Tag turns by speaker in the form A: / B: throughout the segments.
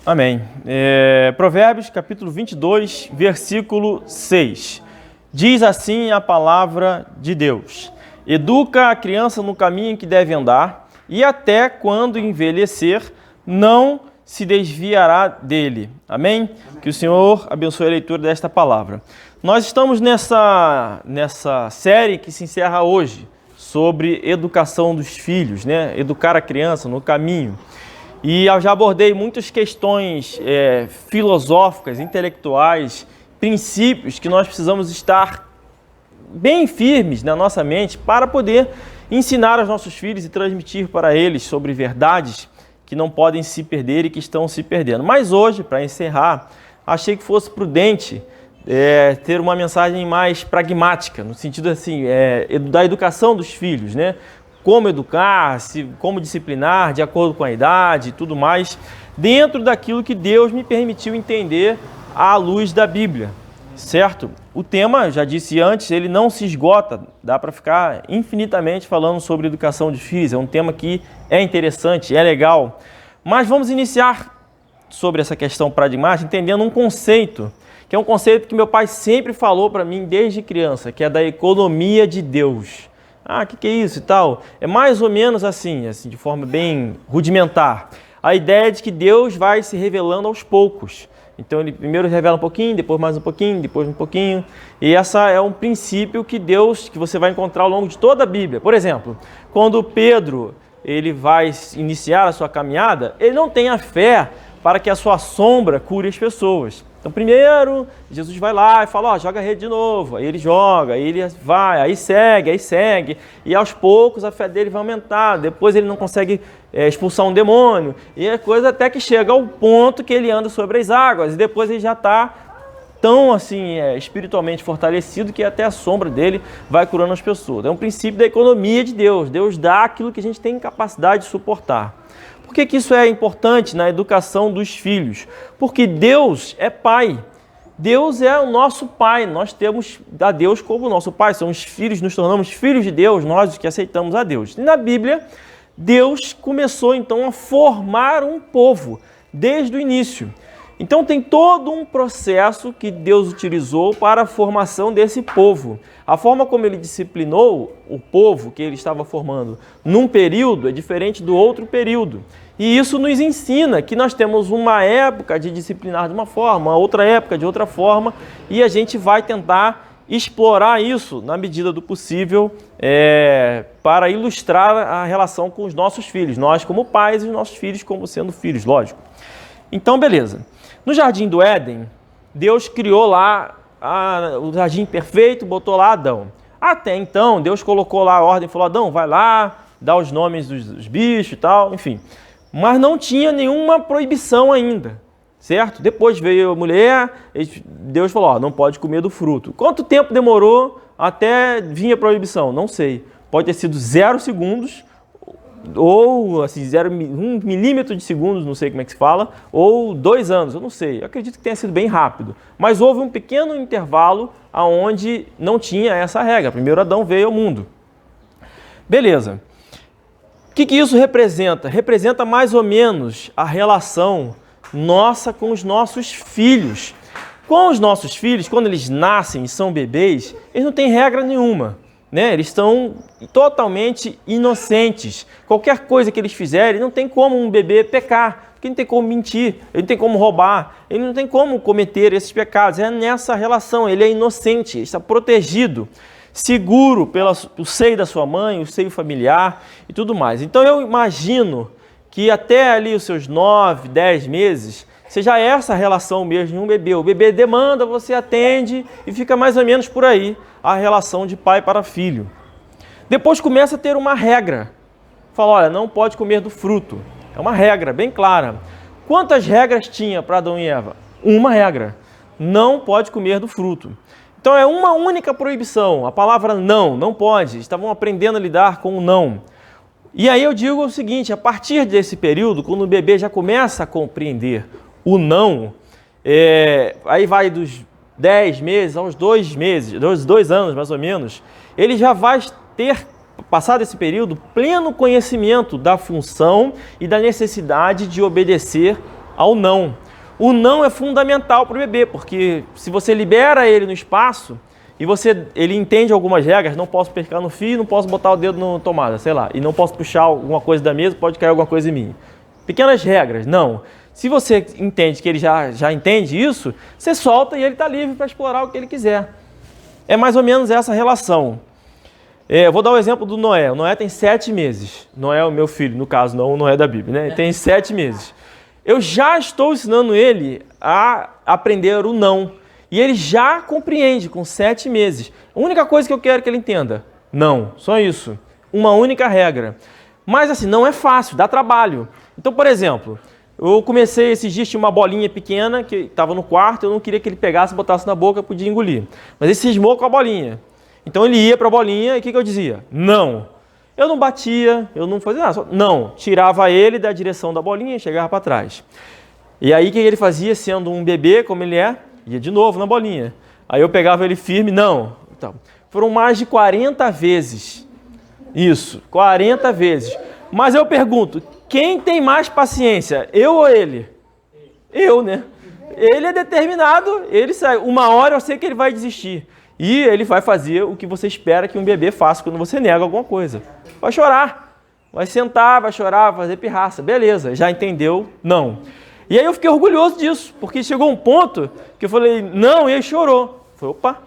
A: Amém. Provérbios, capítulo 22, versículo 6. Diz assim a palavra de Deus: educa a criança no caminho em que deve andar, e até quando envelhecer, não se desviará dele. Amém? Que o Senhor abençoe a leitura desta palavra. Nós estamos nessa série que se encerra hoje, sobre educação dos filhos, né? Educar a criança no caminho. E eu já abordei muitas questões filosóficas, intelectuais, princípios que nós precisamos estar bem firmes na nossa mente para poder ensinar aos nossos filhos e transmitir para eles sobre verdades que não podem se perder e que estão se perdendo. Mas hoje, para encerrar, achei que fosse prudente ter uma mensagem mais pragmática, no sentido assim, da educação dos filhos, né? Como educar, como disciplinar, de acordo com a idade e tudo mais, dentro daquilo que Deus me permitiu entender à luz da Bíblia, certo? O tema, já disse antes, ele não se esgota, dá para ficar infinitamente falando sobre educação de filhos, é um tema que é interessante, é legal, mas vamos iniciar sobre essa questão pragmática entendendo um conceito, que é um conceito que meu pai sempre falou para mim desde criança, que é da economia de Deus. Ah, o que é isso e tal? É mais ou menos assim, de forma bem rudimentar. A ideia de que Deus vai se revelando aos poucos. Então ele primeiro revela um pouquinho, depois mais um pouquinho, depois um pouquinho. E essa é um princípio que você vai encontrar ao longo de toda a Bíblia. Por exemplo, quando Pedro ele vai iniciar a sua caminhada, ele não tem a fé para que a sua sombra cure as pessoas. Então, primeiro, Jesus vai lá e fala, joga a rede de novo. Aí ele joga, aí ele vai, aí segue. E aos poucos a fé dele vai aumentar. Depois ele não consegue expulsar um demônio. E a coisa até que chega ao ponto que ele anda sobre as águas. E depois ele já está tão assim, espiritualmente fortalecido que até a sombra dele vai curando as pessoas. É um princípio da economia de Deus. Deus dá aquilo que a gente tem capacidade de suportar. Por que isso é importante na educação dos filhos? Porque Deus é Pai. Deus é o nosso Pai. Nós temos a Deus como nosso Pai. Somos filhos, nos tornamos filhos de Deus, nós que aceitamos a Deus. E na Bíblia, Deus começou então a formar um povo desde o início. Então tem todo um processo que Deus utilizou para a formação desse povo. A forma como ele disciplinou o povo que ele estava formando num período é diferente do outro período. E isso nos ensina que nós temos uma época de disciplinar de uma forma, outra época de outra forma, e a gente vai tentar explorar isso na medida do possível para ilustrar a relação com os nossos filhos, nós como pais e os nossos filhos como sendo filhos, lógico. Então, beleza. No Jardim do Éden, Deus criou lá o jardim perfeito, botou lá Adão. Até então, Deus colocou lá a ordem, falou, Adão, vai lá, dá os nomes dos bichos e tal, enfim. Mas não tinha nenhuma proibição ainda, certo? Depois veio a mulher, Deus falou, não pode comer do fruto. Quanto tempo demorou até vir a proibição? Não sei. Pode ter sido 0 segundos, ou assim, 1 milímetro de segundos, não sei como é que se fala, ou 2 anos, eu não sei, eu acredito que tenha sido bem rápido. Mas houve um pequeno intervalo onde não tinha essa regra. Primeiro Adão veio ao mundo. Beleza. O que isso representa? Representa mais ou menos a relação nossa com os nossos filhos. Com os nossos filhos, quando eles nascem e são bebês, eles não têm regra nenhuma. Né? Eles estão totalmente inocentes. Qualquer coisa que eles fizerem, não tem como um bebê pecar, porque não tem como mentir, ele não tem como roubar, ele não tem como cometer esses pecados. É nessa relação, ele é inocente, ele está protegido, seguro pelo seio da sua mãe, o seio familiar e tudo mais. Então eu imagino que até ali os seus 9, 10 meses, seja essa relação mesmo de um bebê. O bebê demanda, você atende e fica mais ou menos por aí a relação de pai para filho. Depois começa a ter uma regra. Fala, olha, não pode comer do fruto. É uma regra bem clara. Quantas regras tinha para Adão e Eva? Uma regra. Não pode comer do fruto. Então é uma única proibição. A palavra não pode. Estavam aprendendo a lidar com o não. E aí eu digo o seguinte, a partir desse período, quando o bebê já começa a compreender o não, aí vai dos 10 meses aos 2 meses, 2 anos mais ou menos, ele já vai ter, passado esse período, pleno conhecimento da função e da necessidade de obedecer ao não. O não é fundamental para o bebê, porque se você libera ele no espaço e ele entende algumas regras, não posso pescar no fio, não posso botar o dedo na tomada, sei lá, e não posso puxar alguma coisa da mesa, pode cair alguma coisa em mim. Pequenas regras, não. Se você entende que ele já entende isso, você solta e ele está livre para explorar o que ele quiser. É mais ou menos essa relação. Eu vou dar o exemplo do Noé. O Noé tem 7 meses. Noé é o meu filho, no caso, não o Noé da Bíblia, né? Ele tem 7 meses. Eu já estou ensinando ele a aprender o não. E ele já compreende com 7 meses. A única coisa que eu quero que ele entenda, não, só isso. Uma única regra. Mas assim, não é fácil, dá trabalho. Então, por exemplo, eu comecei esses dias, tinha uma bolinha pequena que estava no quarto, eu não queria que ele pegasse e botasse na boca, podia engolir. Mas ele cismou com a bolinha. Então ele ia para a bolinha e o que eu dizia? Não. Eu não batia, eu não fazia nada, só não. Tirava ele da direção da bolinha e chegava para trás. E aí o que ele fazia, sendo um bebê como ele é? Ia de novo na bolinha. Aí eu pegava ele firme, não. Então, foram mais de 40 vezes. Isso, 40 vezes. Mas eu pergunto, quem tem mais paciência, eu ou ele? Eu, né? Ele é determinado, ele sai. Uma hora eu sei que ele vai desistir. E ele vai fazer o que você espera que um bebê faça quando você nega alguma coisa. Vai chorar, vai sentar, vai chorar, vai fazer pirraça. Beleza, já entendeu? Não. E aí eu fiquei orgulhoso disso, porque chegou um ponto que eu falei, não, e ele chorou. Eu falei, opa,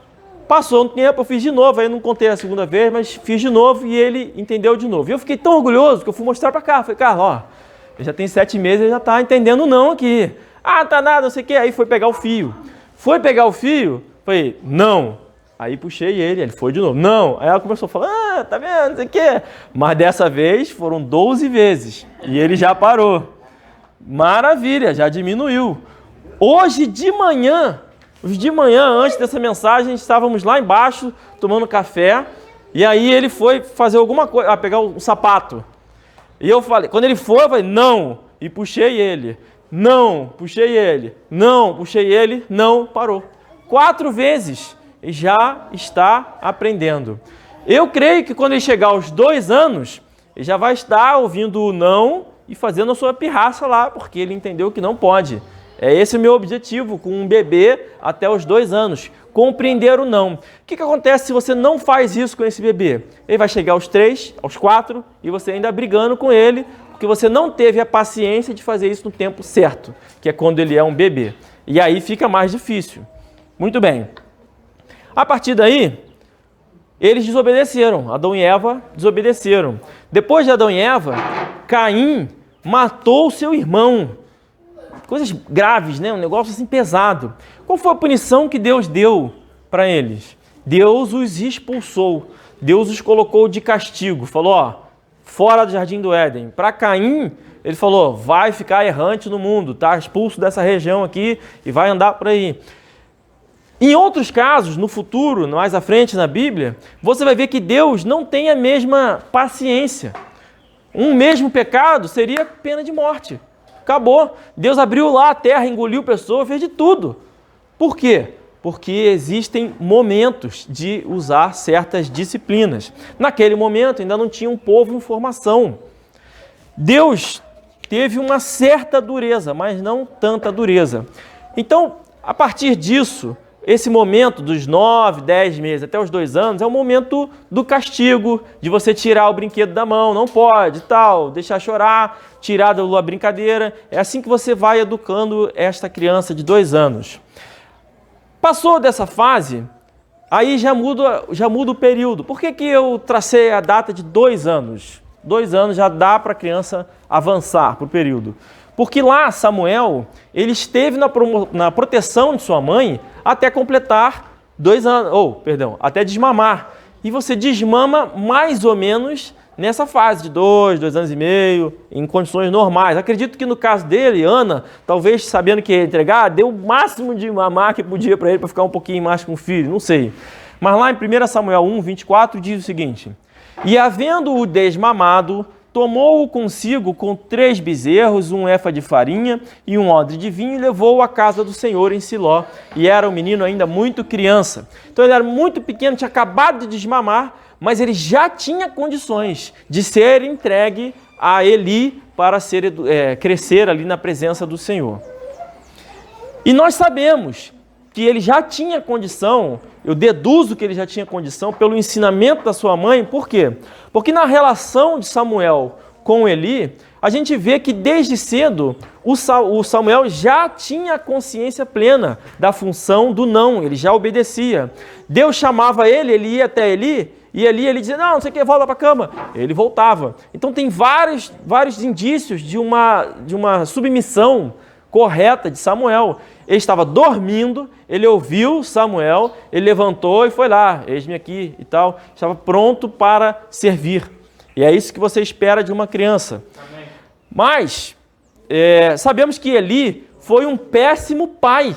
A: passou um tempo, eu fiz de novo. Aí eu não contei a segunda vez, mas fiz de novo e ele entendeu de novo. E eu fiquei tão orgulhoso que eu fui mostrar para cá. Falei, Carlos, ó, ele já tem 7 meses, ele já está entendendo não aqui. Ah, tá nada, não sei o quê. Aí foi pegar o fio. Foi pegar o fio, falei, não. Aí puxei ele foi de novo. Não. Aí ela começou a falar, tá vendo, não sei o quê. Mas dessa vez foram 12 vezes. E ele já parou. Maravilha, já diminuiu. Hoje de manhã, antes dessa mensagem, estávamos lá embaixo, tomando café. E aí ele foi fazer alguma coisa, pegar um sapato. E eu falei, quando ele foi, eu falei, não. E puxei ele. Não, puxei ele. Não, puxei ele. Não, parou. 4 vezes. E já está aprendendo. Eu creio que quando ele chegar aos 2 anos, ele já vai estar ouvindo o não e fazendo a sua pirraça lá, porque ele entendeu que não pode. É esse o meu objetivo com um bebê até os 2 anos, compreender o não. O que acontece se você não faz isso com esse bebê? Ele vai chegar aos 3, aos 4 e você ainda brigando com ele, porque você não teve a paciência de fazer isso no tempo certo, que é quando ele é um bebê. E aí fica mais difícil. Muito bem. A partir daí, eles desobedeceram. Adão e Eva desobedeceram. Depois de Adão e Eva, Caim matou o seu irmão. Coisas graves, né? Um negócio assim pesado. Qual foi a punição que Deus deu para eles? Deus os expulsou. Deus os colocou de castigo. Falou, ó, fora do Jardim do Éden. Para Caim, ele falou, vai ficar errante no mundo, tá? Expulso dessa região aqui e vai andar por aí. Em outros casos, no futuro, mais à frente na Bíblia, você vai ver que Deus não tem a mesma paciência. Um mesmo pecado seria pena de morte. Acabou. Deus abriu lá a terra, engoliu pessoas, fez de tudo. Por quê? Porque existem momentos de usar certas disciplinas. Naquele momento ainda não tinha um povo em formação. Deus teve uma certa dureza, mas não tanta dureza. Então, a partir disso, esse momento dos 9, 10 meses até os 2 anos é o momento do castigo, de você tirar o brinquedo da mão, não pode, tal, deixar chorar, tirar da brincadeira. É assim que você vai educando esta criança de 2 anos. Passou dessa fase, aí já muda o período. Por que eu tracei a data de 2 anos? 2 anos já dá para a criança avançar para o período. Porque lá Samuel, ele esteve na proteção de sua mãe até completar 2 anos, até desmamar. E você desmama mais ou menos nessa fase de 2 anos e meio, em condições normais. Acredito que no caso dele, Ana, talvez sabendo que ia entregar, deu o máximo de mamar que podia para ele, para ficar um pouquinho mais com o filho, não sei. Mas lá em 1 Samuel 1, 24, diz o seguinte, e havendo-o desmamado, tomou-o consigo com 3 bezerros, 1 efa de farinha e 1 odre de vinho, e levou-o à casa do Senhor em Siló. E era um menino ainda muito criança. Então ele era muito pequeno, tinha acabado de desmamar, mas ele já tinha condições de ser entregue a Eli para crescer ali na presença do Senhor. E nós sabemos que ele já tinha condição, eu deduzo que ele já tinha condição pelo ensinamento da sua mãe. Por quê? Porque na relação de Samuel com Eli, a gente vê que desde cedo o Samuel já tinha consciência plena da função do não, ele já obedecia. Deus chamava ele ia até Eli, e ele dizia, não sei o que, volta para a cama. Ele voltava. Então tem vários indícios de uma submissão correta de Samuel. Ele estava dormindo, ele ouviu Samuel, ele levantou e foi lá, eis-me aqui e tal, estava pronto para servir. E é isso que você espera de uma criança. Amém. Mas sabemos que Eli foi um péssimo pai.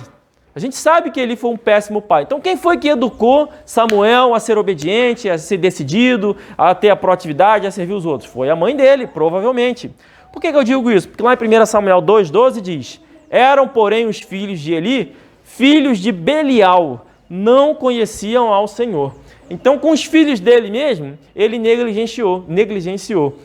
A: A gente sabe que Eli foi um péssimo pai. Então quem foi que educou Samuel a ser obediente, a ser decidido, a ter a proatividade, a servir os outros? Foi a mãe dele, provavelmente. Por que eu digo isso? Porque lá em 1 Samuel 2,12 diz, eram, porém, os filhos de Eli, filhos de Belial, não conheciam ao Senhor. Então, com os filhos dele mesmo, ele negligenciou.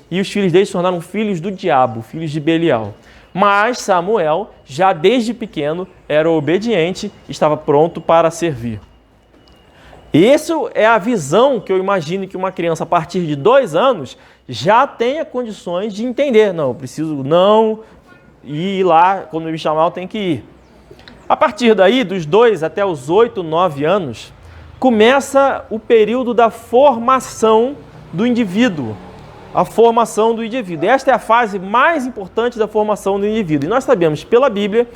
A: E os filhos dele se tornaram filhos do diabo, filhos de Belial. Mas Samuel, já desde pequeno, era obediente, estava pronto para servir. Essa é a visão que eu imagino que uma criança, a partir de 2 anos, já tenha condições de entender. Não, eu preciso não ir lá, quando me chamar eu tenho que ir. A partir daí, dos 2 até os 8, 9 anos, começa o período da formação do indivíduo. A formação do indivíduo. Esta é a fase mais importante da formação do indivíduo. E nós sabemos pela Bíblia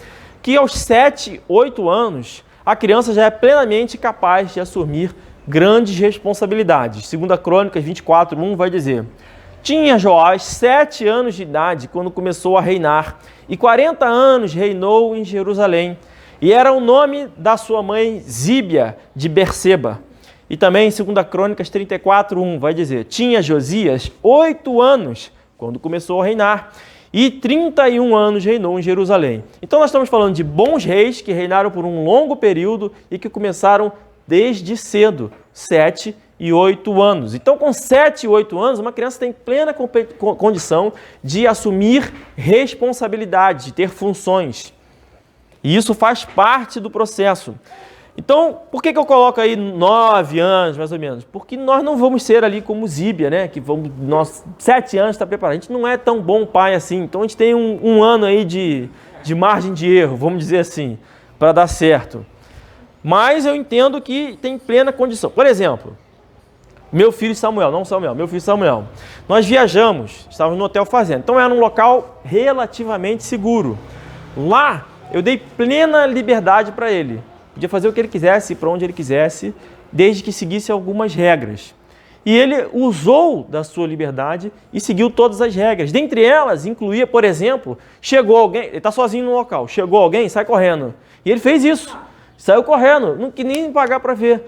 A: que aos 7, 8 anos, a criança já é plenamente capaz de assumir grandes responsabilidades. 2 Crônicas 24:1 vai dizer, tinha Joás 7 anos de idade quando começou a reinar, e 40 anos reinou em Jerusalém. E era o nome da sua mãe Zíbia de Berseba. E também em 2 Crônicas 34:1 vai dizer, tinha Josias 8 anos quando começou a reinar, e 31 anos reinou em Jerusalém. Então nós estamos falando de bons reis que reinaram por um longo período e que começaram desde cedo, 7 e 8 anos. Então com 7 e 8 anos, uma criança tem plena condição de assumir responsabilidade, de ter funções. E isso faz parte do processo. Então, por que eu coloco aí 9 anos, mais ou menos? Porque nós não vamos ser ali como Zíbia, né? Que vamos, 7 anos está preparado. A gente não é tão bom pai assim. Então, a gente tem um ano aí de margem de erro, vamos dizer assim, para dar certo. Mas eu entendo que tem plena condição. Por exemplo, meu filho Samuel, meu filho Samuel. Nós viajamos, estávamos no Hotel Fazenda. Então, era um local relativamente seguro. Lá, eu dei plena liberdade para ele. Podia fazer o que ele quisesse, ir para onde ele quisesse, desde que seguisse algumas regras. E ele usou da sua liberdade e seguiu todas as regras. Dentre elas, incluía, por exemplo, chegou alguém, ele está sozinho no local, chegou alguém, sai correndo. E ele fez isso, saiu correndo, não quis nem pagar para ver.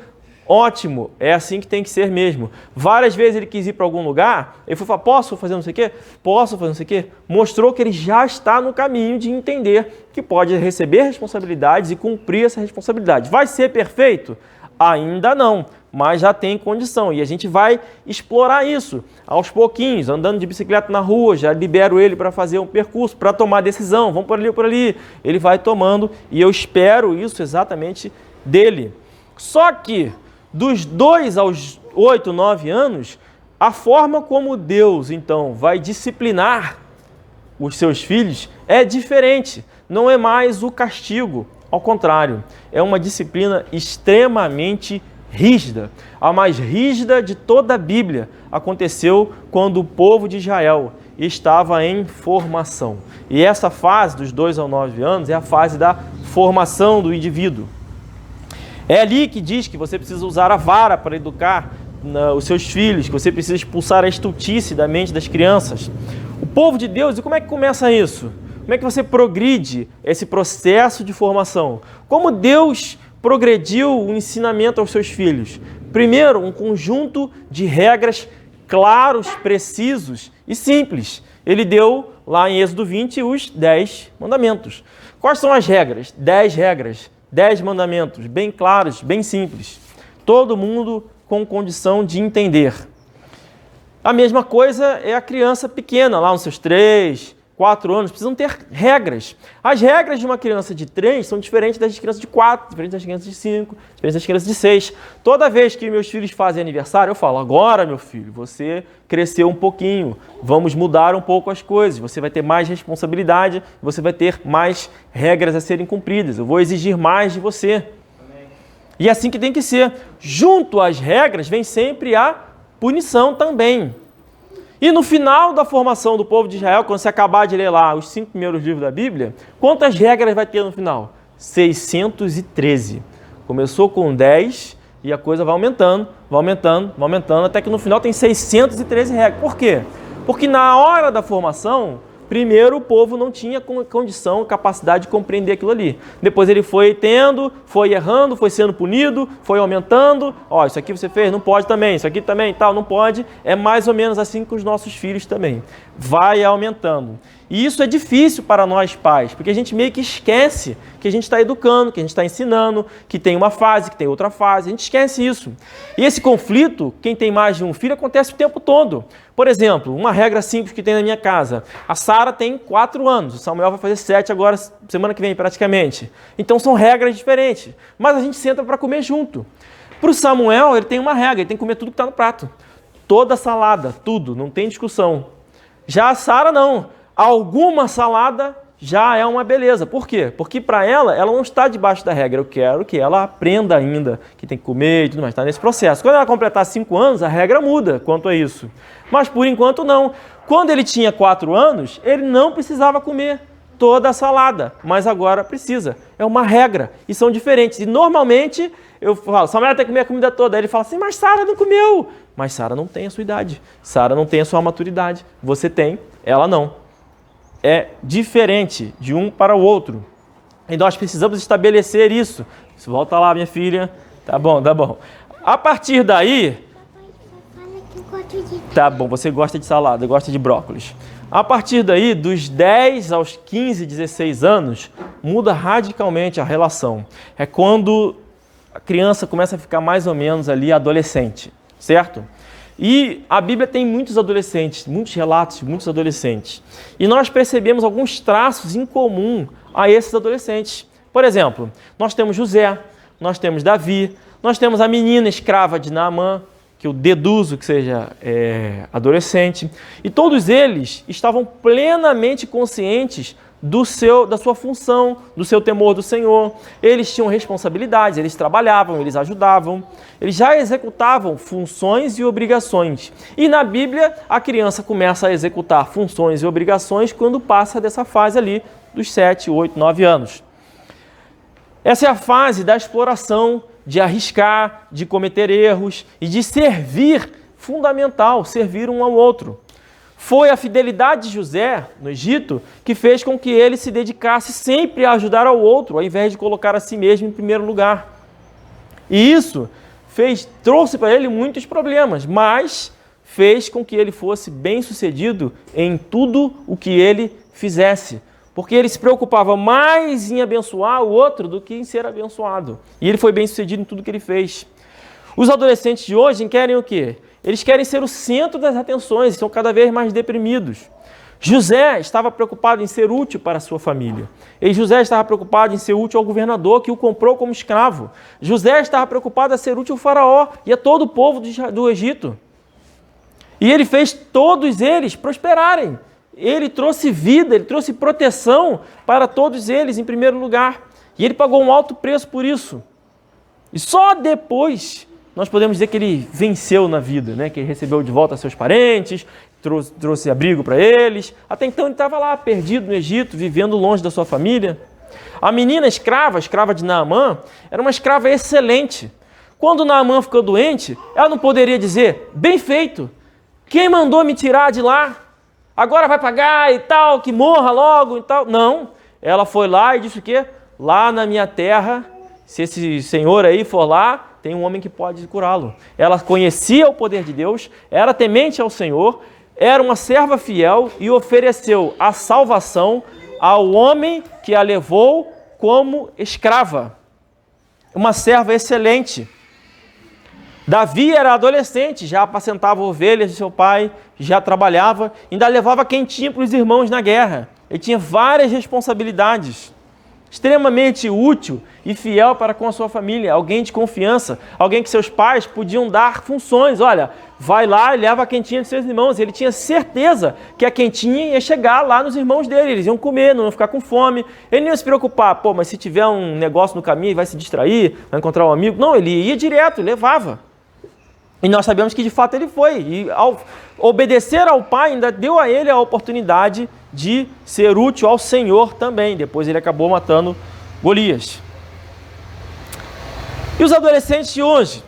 A: Ótimo, é assim que tem que ser mesmo. Várias vezes ele quis ir para algum lugar, ele foi falar, posso fazer não sei o quê? Posso fazer não sei o quê? Mostrou que ele já está no caminho de entender que pode receber responsabilidades e cumprir essa responsabilidade. Vai ser perfeito? Ainda não, mas já tem condição. E a gente vai explorar isso aos pouquinhos, andando de bicicleta na rua, já libero ele para fazer um percurso, para tomar decisão, vamos por ali ou por ali. Ele vai tomando e eu espero isso exatamente dele. Só que dos 2 aos 8, 9 anos, a forma como Deus, então, vai disciplinar os seus filhos é diferente. Não é mais o castigo, ao contrário, é uma disciplina extremamente rígida. A mais rígida de toda a Bíblia aconteceu quando o povo de Israel estava em formação. E essa fase, dos 2 aos 9 anos, é a fase da formação do indivíduo. É ali que diz que você precisa usar a vara para educar os seus filhos, que você precisa expulsar a estultice da mente das crianças. O povo de Deus, e como é que começa isso? Como é que você progride esse processo de formação? Como Deus progrediu o ensinamento aos seus filhos? Primeiro, um conjunto de regras claros, precisos e simples. Ele deu, lá em Êxodo 20, os 10 mandamentos. Quais são as regras? 10 regras. 10 mandamentos, bem claros, bem simples. Todo mundo com condição de entender. A mesma coisa é a criança pequena, lá nos seus 3, 4 anos, precisam ter regras. As regras de uma criança de 3 são diferentes das de criança de 4, diferentes das crianças de 5, diferentes das crianças de 6. Toda vez que meus filhos fazem aniversário, eu falo, agora, meu filho, você cresceu um pouquinho, vamos mudar um pouco as coisas, você vai ter mais responsabilidade, você vai ter mais regras a serem cumpridas, eu vou exigir mais de você. E é assim que tem que ser. Junto às regras vem sempre a punição também. E no final da formação do povo de Israel, quando você acabar de ler lá os 5 primeiros livros da Bíblia, quantas regras vai ter no final? 613. Começou com 10 e a coisa vai aumentando, até que no final tem 613 regras. Por quê? Porque na hora da formação, primeiro o povo não tinha condição, capacidade de compreender aquilo ali. Depois ele foi tendo, foi errando, foi sendo punido, foi aumentando. Ó, isso aqui você fez, não pode também, isso aqui também, tal, não pode. É mais ou menos assim com os nossos filhos também. Vai aumentando. E isso é difícil para nós pais, porque a gente meio que esquece que a gente está educando, que a gente está ensinando, que tem uma fase, que tem outra fase. A gente esquece isso. E esse conflito, quem tem mais de um filho, acontece o tempo todo. Por exemplo, uma regra simples que tem na minha casa. A Sara tem 4 anos, o Samuel vai fazer 7 agora, semana que vem praticamente. Então são regras diferentes, mas a gente senta para comer junto. Para o Samuel, ele tem uma regra, ele tem que comer tudo que está no prato. Toda a salada, tudo, não tem discussão. Já a Sara não. Alguma salada já é uma beleza. Por quê? Porque para ela não está debaixo da regra. Eu quero que ela aprenda ainda que tem que comer e tudo mais. Está nesse processo. Quando ela completar 5 anos, a regra muda quanto a isso. Mas por enquanto não. Quando ele tinha 4 anos, ele não precisava comer toda a salada. Mas agora precisa. É uma regra. E são diferentes. E normalmente eu falo, Samuel tem que comer a comida toda. Aí ele fala assim, mas Sara não comeu. Mas Sara não tem a sua idade. Sara não tem a sua maturidade. Você tem, ela não. É diferente de um para o outro. E nós precisamos estabelecer isso. Volta lá, minha filha. Tá bom, tá bom. A partir daí... Tá bom, você gosta de salada, gosta de brócolis. A partir daí, dos 10 aos 15, 16 anos, muda radicalmente a relação. É quando a criança começa a ficar mais ou menos ali adolescente, certo? E a Bíblia tem muitos adolescentes, muitos relatos de muitos adolescentes. E nós percebemos alguns traços em comum a esses adolescentes. Por exemplo, nós temos José, nós temos Davi, nós temos a menina escrava de Naamã, que eu deduzo que seja adolescente. E todos eles estavam plenamente conscientes da sua função, do seu temor do Senhor. Eles tinham responsabilidades, eles trabalhavam, eles ajudavam, eles já executavam funções e obrigações. E na Bíblia, a criança começa a executar funções e obrigações quando passa dessa fase ali dos 7, 8, 9 anos. Essa é a fase da exploração, de arriscar, de cometer erros e de servir, fundamental, servir um ao outro. Foi a fidelidade de José, no Egito, que fez com que ele se dedicasse sempre a ajudar ao outro, ao invés de colocar a si mesmo em primeiro lugar. E isso trouxe para ele muitos problemas, mas fez com que ele fosse bem-sucedido em tudo o que ele fizesse. Porque ele se preocupava mais em abençoar o outro do que em ser abençoado. E ele foi bem-sucedido em tudo que ele fez. Os adolescentes de hoje querem o quê? Eles querem ser o centro das atenções, estão cada vez mais deprimidos. José estava preocupado em ser útil para a sua família. E José estava preocupado em ser útil ao governador que o comprou como escravo. José estava preocupado em ser útil ao faraó e a todo o povo do Egito. E ele fez todos eles prosperarem. Ele trouxe vida, ele trouxe proteção para todos eles em primeiro lugar. E ele pagou um alto preço por isso. E só depois nós podemos dizer que ele venceu na vida, né? Que ele recebeu de volta seus parentes, trouxe abrigo para eles. Até então ele estava lá, perdido no Egito, vivendo longe da sua família. A menina escrava de Naamã, era uma escrava excelente. Quando Naamã ficou doente, ela não poderia dizer, bem feito, quem mandou me tirar de lá? Agora vai pagar e tal, que morra logo e tal. Não, ela foi lá e disse o quê? Lá na minha terra, se esse senhor aí for lá, tem um homem que pode curá-lo. Ela conhecia o poder de Deus, era temente ao Senhor, era uma serva fiel e ofereceu a salvação ao homem que a levou como escrava. Uma serva excelente. Davi era adolescente, já apacentava ovelhas de seu pai, já trabalhava, ainda levava quentinha para os irmãos na guerra. Ele tinha várias responsabilidades. Extremamente útil e fiel para com a sua família, alguém de confiança, alguém que seus pais podiam dar funções. Olha, vai lá e leva a quentinha dos seus irmãos. Ele tinha certeza que a quentinha ia chegar lá nos irmãos dele, eles iam comer, não iam ficar com fome. Ele não ia se preocupar, mas se tiver um negócio no caminho, vai se distrair, vai encontrar um amigo. Não, ele ia direto, levava. E nós sabemos que de fato ele foi. E ao obedecer ao pai, ainda deu a ele a oportunidade de ser útil ao Senhor também. Depois ele acabou matando Golias. E os adolescentes de hoje?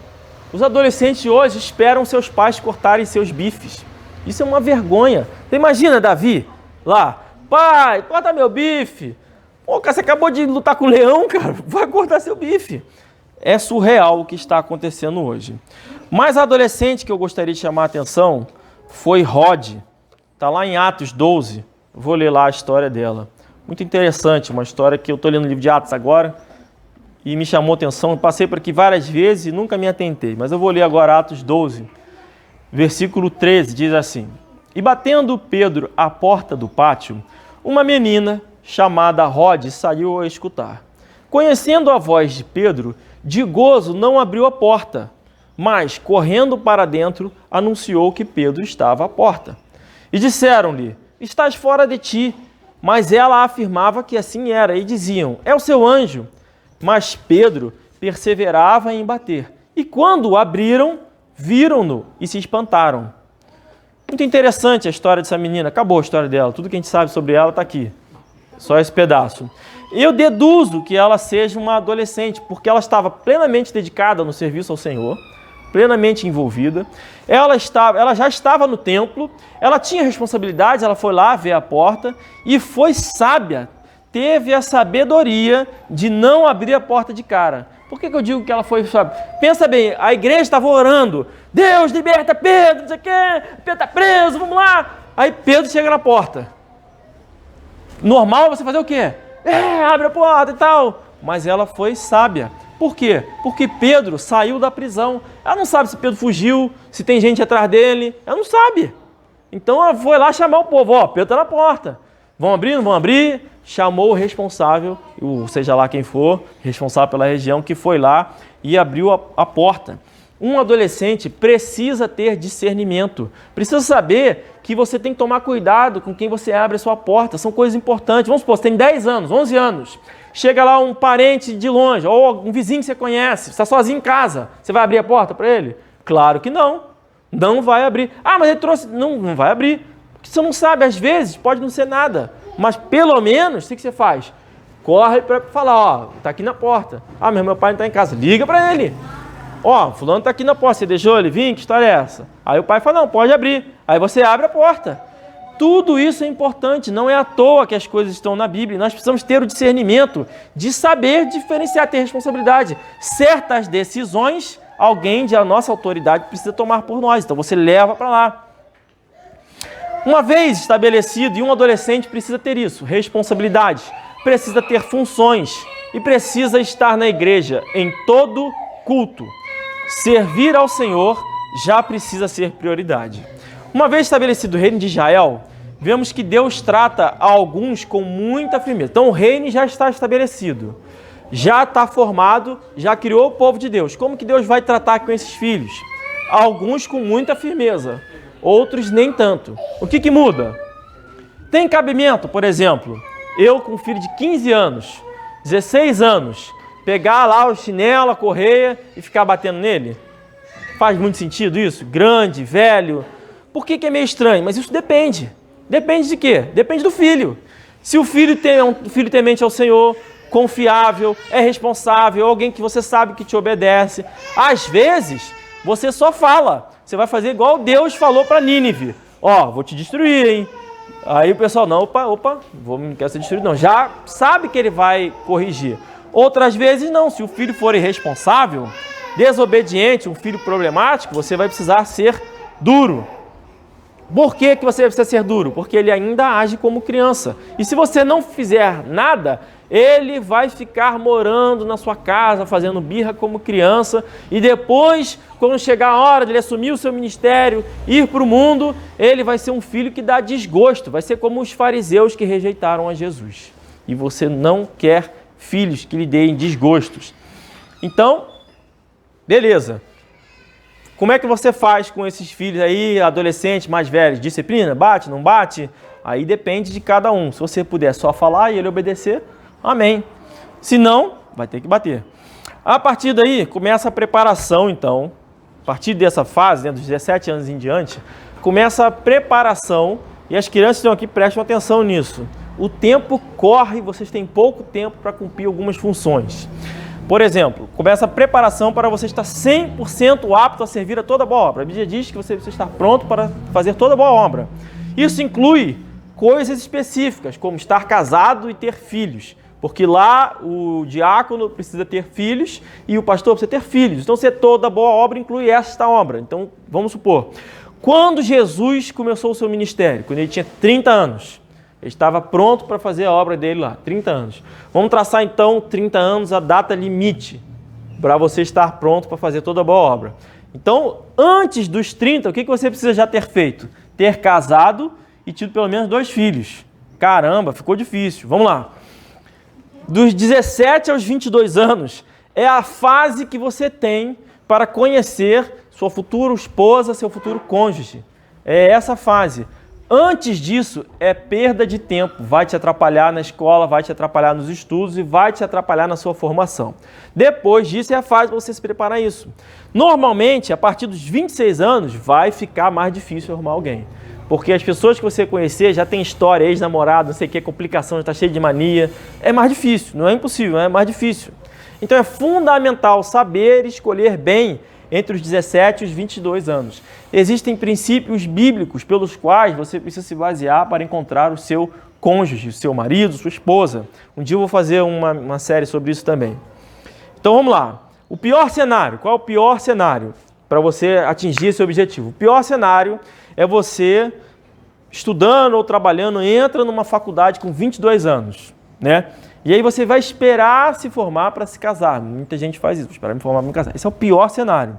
A: Os adolescentes de hoje esperam seus pais cortarem seus bifes. Isso é uma vergonha. Você imagina Davi lá, pai, corta meu bife. Pô, cara, você acabou de lutar com o leão, cara, vai cortar seu bife. É surreal o que está acontecendo hoje. Mas a adolescente que eu gostaria de chamar a atenção foi Rod. Está lá em Atos 12. Vou ler lá a história dela. Muito interessante, uma história que eu estou lendo no livro de Atos agora e me chamou a atenção. Eu passei por aqui várias vezes e nunca me atentei. Mas eu vou ler agora Atos 12, versículo 13. Diz assim: E batendo Pedro à porta do pátio, uma menina chamada Rod saiu a escutar. Conhecendo a voz de Pedro, de gozo não abriu a porta, mas, correndo para dentro, anunciou que Pedro estava à porta. E disseram-lhe: Estás fora de ti. Mas ela afirmava que assim era, e diziam: É o seu anjo. Mas Pedro perseverava em bater. E quando o abriram, viram-no e se espantaram. Muito interessante a história dessa menina. Acabou a história dela. Tudo que a gente sabe sobre ela está aqui. Só esse pedaço. Eu deduzo que ela seja uma adolescente, porque ela estava plenamente dedicada no serviço ao Senhor, plenamente envolvida. Ela já estava no templo, ela tinha responsabilidades, ela foi lá ver a porta e foi sábia, teve a sabedoria de não abrir a porta de cara. Por que eu digo que ela foi sábia? Pensa bem, a igreja estava orando: Deus, liberta Pedro, não sei o quê, Pedro está preso, vamos lá. Aí Pedro chega na porta. Normal você fazer o quê? Abre a porta e tal. Mas ela foi sábia. Por quê? Porque Pedro saiu da prisão. Ela não sabe se Pedro fugiu, se tem gente atrás dele. Ela não sabe. Então ela foi lá chamar o povo. Ó, Pedro está na porta. Vão abrir, não vão abrir? Chamou o responsável, seja lá quem for, responsável pela região, que foi lá e abriu a porta. Um adolescente precisa ter discernimento. Precisa saber que você tem que tomar cuidado com quem você abre a sua porta. São coisas importantes. Vamos supor, você tem 10 anos, 11 anos. Chega lá um parente de longe, ou um vizinho que você conhece, você está sozinho em casa. Você vai abrir a porta para ele? Claro que não. Não vai abrir. Ah, mas ele trouxe... Não vai abrir. Porque você não sabe, às vezes pode não ser nada. Mas pelo menos, o que você faz? Corre para falar, ó, está aqui na porta. Ah, meu pai não está em casa. Liga para ele. Ó, fulano está aqui na porta, você deixou ele vir? Que história é essa? Aí o pai fala: não, pode abrir. Aí você abre a porta. Tudo isso é importante, não é à toa que as coisas estão na Bíblia. Nós precisamos ter o discernimento de saber diferenciar, ter responsabilidade. Certas decisões, alguém de a nossa autoridade precisa tomar por nós, então você leva para lá. Uma vez estabelecido, e um adolescente precisa ter isso, responsabilidade, precisa ter funções e precisa estar na igreja em todo culto. Servir ao Senhor já precisa ser prioridade. Uma vez estabelecido o reino de Israel, vemos que Deus trata a alguns com muita firmeza. Então o reino já está estabelecido, já está formado, já criou o povo de Deus. Como que Deus vai tratar com esses filhos? Alguns com muita firmeza, outros nem tanto. O que muda? Tem cabimento, por exemplo, eu com um filho de 15 anos, 16 anos, pegar lá o chinelo, a correia e ficar batendo nele? Faz muito sentido isso? Grande, velho. Por que é meio estranho? Mas isso depende. Depende de quê? Depende do filho. Se o filho é um filho temente ao Senhor, confiável, é responsável, alguém que você sabe que te obedece, às vezes você só fala. Você vai fazer igual Deus falou para Nínive. Ó, vou te destruir, hein? Aí o pessoal, não, não quero ser destruído, não. Já sabe que ele vai corrigir. Outras vezes não. Se o filho for irresponsável, desobediente, um filho problemático, você vai precisar ser duro. Por que você precisa ser duro? Porque ele ainda age como criança. E se você não fizer nada, Ele vai ficar morando na sua casa, fazendo birra como criança, e depois, quando chegar a hora de ele assumir o seu ministério, ir para o mundo, ele vai ser um filho que dá desgosto, vai ser como os fariseus que rejeitaram a Jesus. E você não quer filhos que lhe deem desgostos. Então, beleza. Como é que você faz com esses filhos aí, adolescentes mais velhos? Disciplina? Bate, não bate? Aí depende de cada um. Se você puder só falar e ele obedecer, amém. Se não, vai ter que bater. A partir daí, começa a preparação, então. A partir dessa fase, dos 17 anos em diante, começa a preparação. E as crianças estão aqui, prestam atenção nisso. O tempo corre, vocês têm pouco tempo para cumprir algumas funções. Por exemplo, começa a preparação para você estar 100% apto a servir a toda boa obra. A Bíblia diz que você precisa estar pronto para fazer toda boa obra. Isso inclui coisas específicas, como estar casado e ter filhos. Porque lá o diácono precisa ter filhos e o pastor precisa ter filhos. Então, ser toda boa obra inclui esta obra. Então, vamos supor, quando Jesus começou o seu ministério, quando ele tinha 30 anos, ele estava pronto para fazer a obra dele lá, 30 anos. Vamos traçar então 30 anos, a data limite, para você estar pronto para fazer toda a boa obra. Então, antes dos 30, o que você precisa já ter feito? Ter casado e tido pelo menos 2 filhos. Caramba, ficou difícil. Vamos lá. Dos 17 aos 22 anos é a fase que você tem para conhecer sua futura esposa, seu futuro cônjuge. É essa fase. Antes disso, é perda de tempo, vai te atrapalhar na escola, vai te atrapalhar nos estudos e vai te atrapalhar na sua formação. Depois disso, é a fase para você se preparar a isso. Normalmente, a partir dos 26 anos, vai ficar mais difícil arrumar alguém. Porque as pessoas que você conhecer já tem história, ex-namorado, não sei o que, complicação, já está cheio de mania. É mais difícil, não é impossível, é mais difícil. Então é fundamental saber escolher bem entre os 17 e os 22 anos. Existem princípios bíblicos pelos quais você precisa se basear para encontrar o seu cônjuge, o seu marido, sua esposa. Um dia eu vou fazer uma série sobre isso também. Então vamos lá. O pior cenário, qual é o pior cenário para você atingir esse objetivo? O pior cenário é você, estudando ou trabalhando, entra numa faculdade com 22 anos, né? E aí você vai esperar se formar para se casar. Muita gente faz isso, esperar me formar para me casar. Esse é o pior cenário.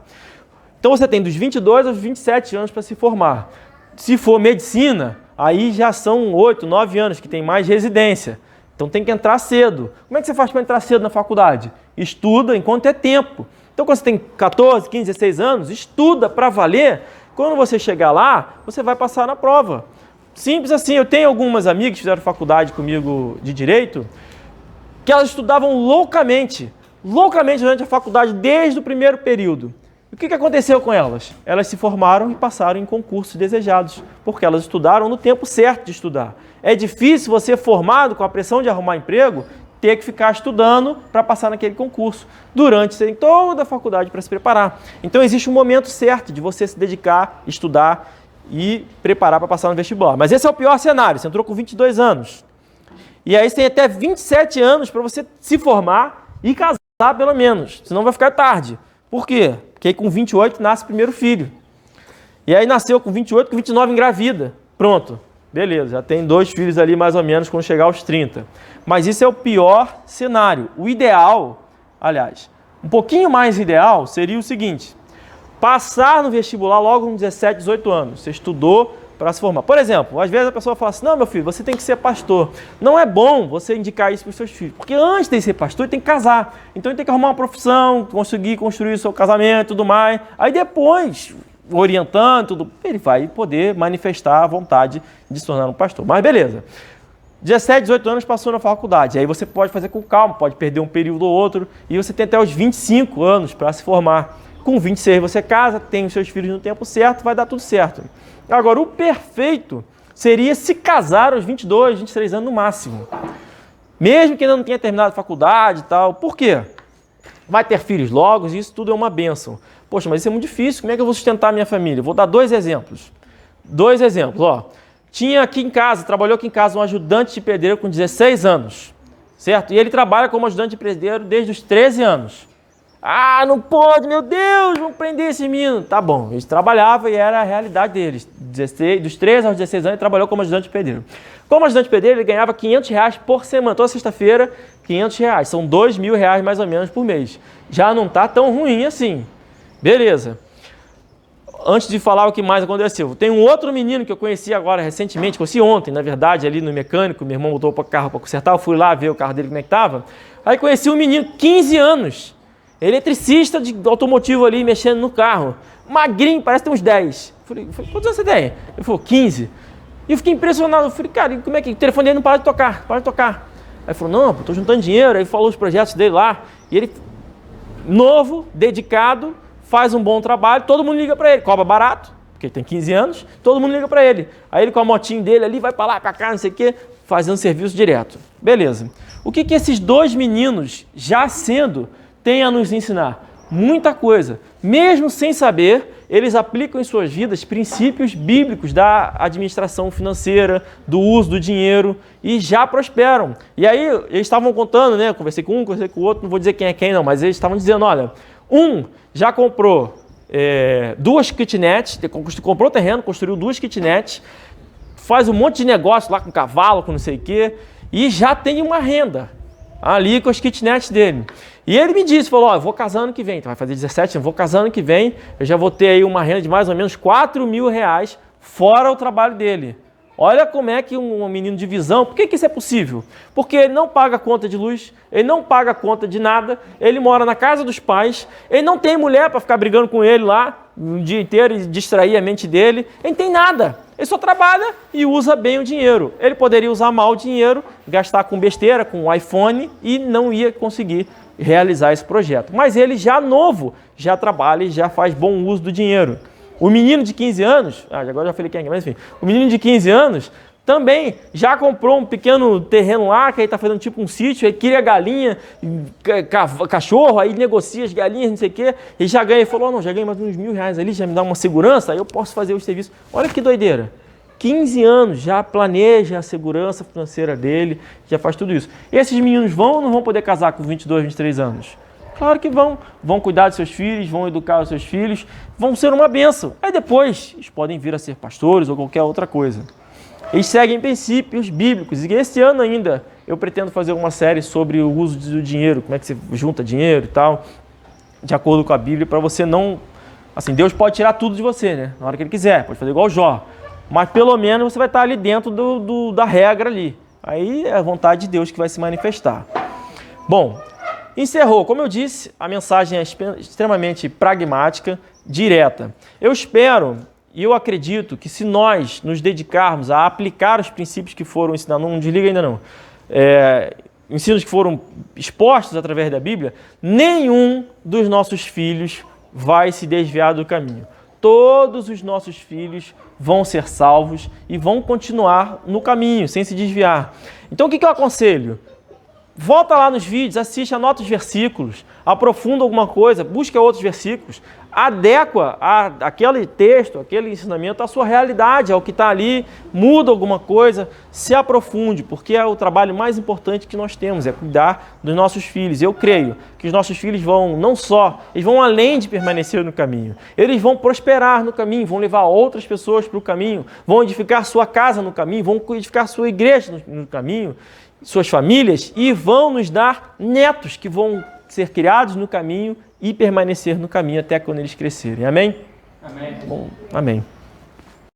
A: Então você tem dos 22 aos 27 anos para se formar. Se for medicina, aí já são 8, 9 anos que tem mais residência. Então tem que entrar cedo. Como é que você faz para entrar cedo na faculdade? Estuda enquanto é tempo. Então quando você tem 14, 15, 16 anos, estuda para valer. Quando você chegar lá, você vai passar na prova. Simples assim. Eu tenho algumas amigas que fizeram faculdade comigo de Direito, que elas estudavam loucamente durante a faculdade, desde o primeiro período. O que aconteceu com elas? Elas se formaram e passaram em concursos desejados, porque elas estudaram no tempo certo de estudar. É difícil você, formado com a pressão de arrumar emprego, ter que ficar estudando para passar naquele concurso. Durante, você tem toda a faculdade para se preparar. Então existe um momento certo de você se dedicar, estudar e preparar para passar no vestibular. Mas esse é o pior cenário, você entrou com 22 anos. E aí você tem até 27 anos para você se formar e casar pelo menos, senão vai ficar tarde. Por quê? Porque aí com 28 nasce o primeiro filho. E aí nasceu com 28, com 29 engravida. Pronto, beleza, já tem 2 filhos ali mais ou menos quando chegar aos 30. Mas isso é o pior cenário. O ideal, aliás, um pouquinho mais ideal seria o seguinte: passar no vestibular logo com 17, 18 anos. Você estudou para se formar. Por exemplo, às vezes a pessoa fala assim: não, meu filho, você tem que ser pastor. Não é bom você indicar isso para os seus filhos, porque antes de ser pastor, ele tem que casar. Então ele tem que arrumar uma profissão, conseguir construir o seu casamento e tudo mais. Aí depois, orientando, tudo, ele vai poder manifestar a vontade de se tornar um pastor. Mas beleza. 17, 18 anos passou na faculdade. Aí você pode fazer com calma, pode perder um período ou outro. E você tem até os 25 anos para se formar. Com 26 você casa, tem os seus filhos no tempo certo, vai dar tudo certo. Agora, o perfeito seria se casar aos 22, 23 anos no máximo. Mesmo que ainda não tenha terminado a faculdade e tal. Por quê? Vai ter filhos logo e isso tudo é uma bênção. Poxa, mas isso é muito difícil. Como é que eu vou sustentar a minha família? Vou dar 2 exemplos. 2 exemplos, ó. Tinha aqui em casa, trabalhou aqui em casa um ajudante de pedreiro com 16 anos, certo? E ele trabalha como ajudante de pedreiro desde os 13 anos. Ah, não pode, meu Deus, vamos prender esse menino. Tá bom, ele trabalhava e era a realidade deles. Dos 13 aos 16 anos ele trabalhou como ajudante de pedreiro. Como ajudante de pedreiro ele ganhava R$500 por semana. Toda sexta-feira, R$500, são R$2.000 mais ou menos por mês. Já não está tão ruim assim. Beleza. Antes de falar o que mais aconteceu, tem um outro menino que eu conheci agora recentemente, conheci ontem, na verdade, ali no mecânico, meu irmão botou o carro para consertar, eu fui lá ver o carro dele como é que estava. Aí conheci um menino, 15 anos, eletricista de automotivo ali, mexendo no carro, magrinho, parece ter uns 10. Falei, quantos anos você tem? Ele falou, 15. E eu fiquei impressionado, eu falei, cara, como é que o telefone dele não para de tocar, para de tocar. Aí ele falou, não, estou juntando dinheiro, aí falou os projetos dele lá, e ele, novo, dedicado, faz um bom trabalho, todo mundo liga para ele, cobra barato, porque ele tem 15 anos, todo mundo liga para ele. Aí ele com a motinha dele ali, vai para lá, para cá, não sei o quê, fazendo serviço direto. Beleza. O que esses dois meninos, já sendo, têm a nos ensinar? Muita coisa. Mesmo sem saber, eles aplicam em suas vidas princípios bíblicos da administração financeira, do uso do dinheiro e já prosperam. E aí eles estavam contando, né? Conversei com um, conversei com o outro, não vou dizer quem é quem não, mas eles estavam dizendo, olha, um já comprou 2 kitnets, comprou terreno, construiu 2 kitnets, faz um monte de negócio lá com cavalo, com não sei o quê, e já tem uma renda ali com as kitnets dele. E ele me disse, falou, ó, eu vou casar ano que vem, então vai fazer 17 anos, vou casar ano que vem, eu já vou ter aí uma renda de mais ou menos R$4.000, fora o trabalho dele. Olha como é que um menino de visão, por que isso é possível? Porque ele não paga conta de luz, ele não paga conta de nada, ele mora na casa dos pais, ele não tem mulher para ficar brigando com ele lá o dia inteiro e distrair a mente dele, ele não tem nada, ele só trabalha e usa bem o dinheiro. Ele poderia usar mal o dinheiro, gastar com besteira, com iPhone e não ia conseguir realizar esse projeto. Mas ele já novo, já trabalha e já faz bom uso do dinheiro. O menino de 15 anos, agora já falei quem é, mas enfim, o menino de 15 anos também já comprou um pequeno terreno lá, que aí está fazendo tipo um sítio, aí cria galinha, cachorro, aí negocia as galinhas, não sei o quê, e já ganha, ele falou, não, já ganhei mais uns R$1.000 ali, já me dá uma segurança, aí eu posso fazer os serviços. Olha que doideira, 15 anos, já planeja a segurança financeira dele, já faz tudo isso. E esses meninos vão ou não vão poder casar com 22, 23 anos? Claro que vão. Vão cuidar dos seus filhos, vão educar os seus filhos, vão ser uma bênção. Aí depois, eles podem vir a ser pastores ou qualquer outra coisa. Eles seguem princípios bíblicos. E esse ano ainda eu pretendo fazer uma série sobre o uso do dinheiro, como é que você junta dinheiro e tal, de acordo com a Bíblia, para você não... Assim, Deus pode tirar tudo de você, né? Na hora que Ele quiser, pode fazer igual o Jó. Mas pelo menos você vai estar ali dentro da regra ali. Aí é a vontade de Deus que vai se manifestar. Bom, encerrou. Como eu disse, a mensagem é extremamente pragmática, direta. Eu espero e eu acredito que se nós nos dedicarmos a aplicar os princípios que foram ensinados, não desliga ainda não, ensinos que foram expostos através da Bíblia, nenhum dos nossos filhos vai se desviar do caminho. Todos os nossos filhos vão ser salvos e vão continuar no caminho, sem se desviar. Então o que eu aconselho? Volta lá nos vídeos, assiste, anota os versículos, aprofunda alguma coisa, busca outros versículos, adequa aquele texto, aquele ensinamento à sua realidade, ao que está ali, muda alguma coisa, se aprofunde, porque é o trabalho mais importante que nós temos, é cuidar dos nossos filhos. Eu creio que os nossos filhos vão, não só, eles vão além de permanecer no caminho, eles vão prosperar no caminho, vão levar outras pessoas para o caminho, vão edificar sua casa no caminho, vão edificar sua igreja no caminho, suas famílias, e vão nos dar netos que vão ser criados no caminho e permanecer no caminho até quando eles crescerem. Amém? Amém. Bom, amém.